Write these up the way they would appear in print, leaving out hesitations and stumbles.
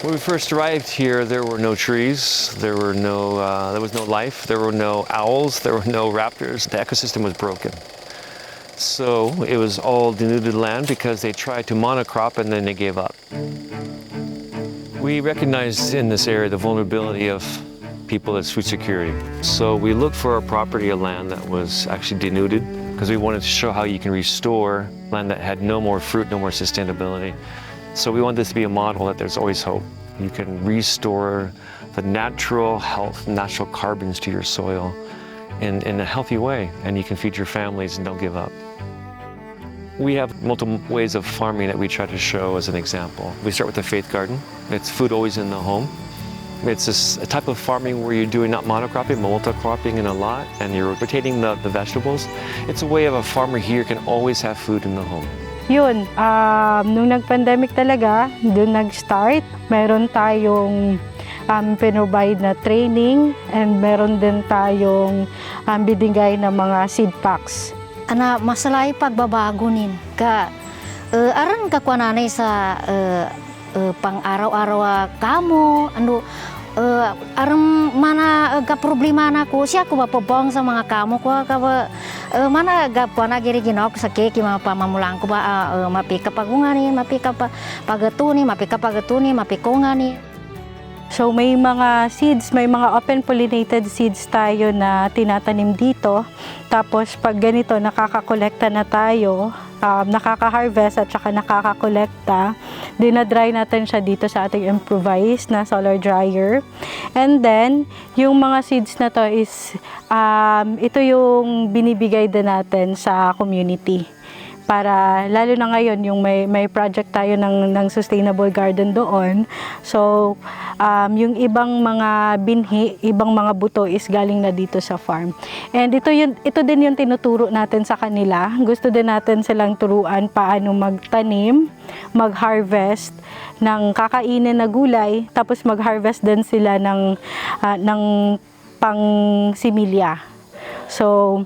When we first arrived here, there were no trees, there was no life, there were no owls, there were no raptors. The ecosystem was broken. So it was all denuded land because they tried to monocrop and then they gave up. We recognized in this area the vulnerability of people as food security. So we looked for a property of land that was actually denuded because we wanted to show how you can restore land that had no more fruit, no more sustainability. So we want this to be a model that there's always hope. You can restore the natural health, natural carbons to your soil in a healthy way, and you can feed your families and don't give up. We have multiple ways of farming that we try to show as an example. We start with the faith garden. It's food always in the home. It's a type of farming where you're doing not monocropping, but multi-cropping in a lot, and you're rotating the vegetables. It's a way of a farmer here can always have food in the home. Yun, nung nag-pandemic talaga, doon nag-start. Meron tayong pinrovide na training and meron din tayong binigay na mga seed packs. Ana, masalay pagbabago nin. Aran ka nanay sa pang araw-araw kamo, aram mana ga problema na ko siya ko mapabong sa mga kamo ko mana ga na giri ginok sa keke mga pamamulang ko ba mapika pagungani mapika pagatuni mapikongani. So may mga seeds, may mga open pollinated seeds tayo na tinatanim dito. Tapos pag ganito nakakakolekta na tayo, nakaka-harvest at saka nakakakolekta, dinadry natin siya dito sa ating improvised na solar dryer. And then yung mga seeds na to is ito yung binibigay din natin sa community. Para lalo na ngayon yung may project tayo ng sustainable garden doon. So yung ibang mga binhi, ibang mga buto is galing na dito sa farm. And ito din yung tinuturo natin sa kanila. Gusto din natin silang turuan paano magtanim, mag-harvest ng kakainin na gulay, tapos mag-harvest din sila ng pang-similya. So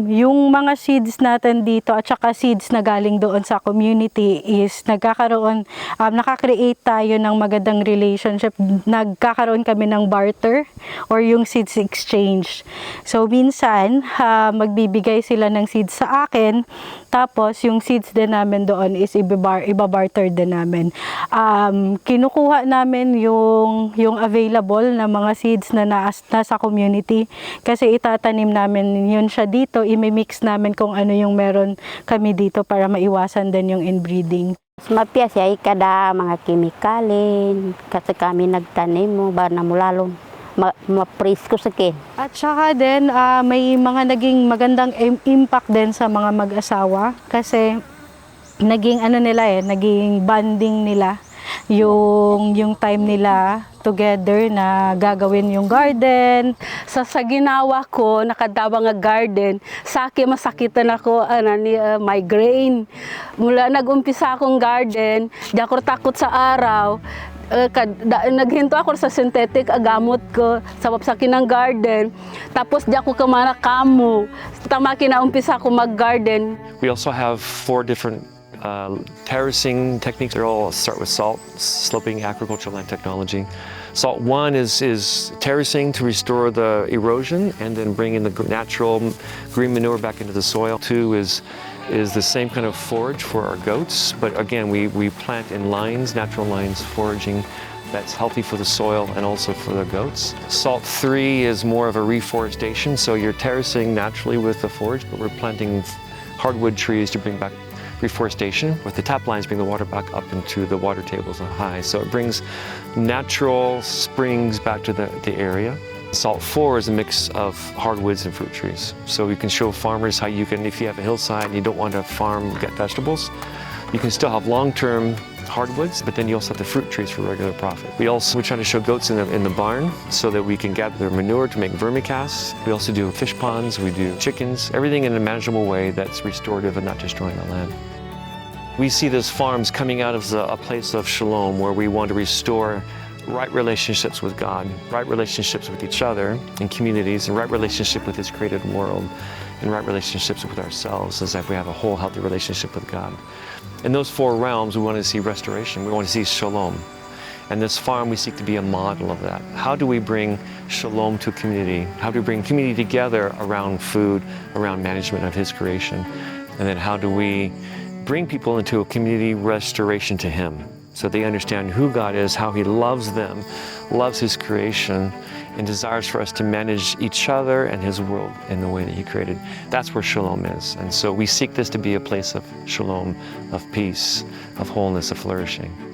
yung mga seeds natin dito at saka seeds na galing doon sa community is nakaka-create tayo ng magandang relationship. Nagkakaroon kami ng barter or yung seeds exchange. So minsan magbibigay sila ng seeds sa akin, tapos yung seeds din namin doon is ibabarter din namin. Kinukuha namin yung available na mga seeds na nasa community kasi itatanim namin yun siya dito, imimix namin kung ano yung meron kami dito para maiwasan din yung inbreeding. Mapia siya kada mga kemikalin kasi kami nagtanim mo ba na mulalon ma-presko sa kin. At saka din may mga naging magandang impact din sa mga mag-asawa kasi naging naging bonding nila yung time nila together na gagawin yung garden. Sa ginawa ko, nakadawa nga garden, sa akin masakitan ako ni migraine. Mula nag-umpisa akong garden, di ako takot sa araw. Naghinto ako sa synthetic agamot ko sa papsakin ng garden. Tapos di ako kamana kamo. Tama kinaumpisa ako mag-garden. We also have 4 different terracing techniques. They all start with salt, sloping agricultural land technology. Salt 1 is terracing to restore the erosion and then bring in the natural green manure back into the soil. 2 is the same kind of forage for our goats, but again we plant in lines, natural lines, foraging that's healthy for the soil and also for the goats. Salt 3 is more of a reforestation, so you're terracing naturally with the forage, but we're planting hardwood trees to bring back reforestation, with the tap lines bring the water back up into the water tables high. So it brings natural springs back to the area. Salt 4 is a mix of hardwoods and fruit trees. So you can show farmers how you can, if you have a hillside and you don't want to get vegetables, you can still have long-term hardwoods, but then you also have the fruit trees for regular profit. We're trying to show goats in the barn so that we can gather their manure to make vermicasts. We also do fish ponds, we do chickens, everything in a manageable way that's restorative and not destroying the land. We see those farms coming out of a place of shalom where we want to restore right relationships with God, right relationships with each other in communities, and right relationship with His created world, and right relationships with ourselves as if we have a whole healthy relationship with God. In those 4 realms, we want to see restoration. We want to see shalom. And this farm, we seek to be a model of that. How do we bring shalom to a community? How do we bring community together around food, around management of His creation? And then how do we bring people into a community restoration to Him, so they understand who God is, how He loves them, loves His creation, and desires for us to manage each other and His world in the way that He created. That's where shalom is. And so we seek this to be a place of shalom, of peace, of wholeness, of flourishing.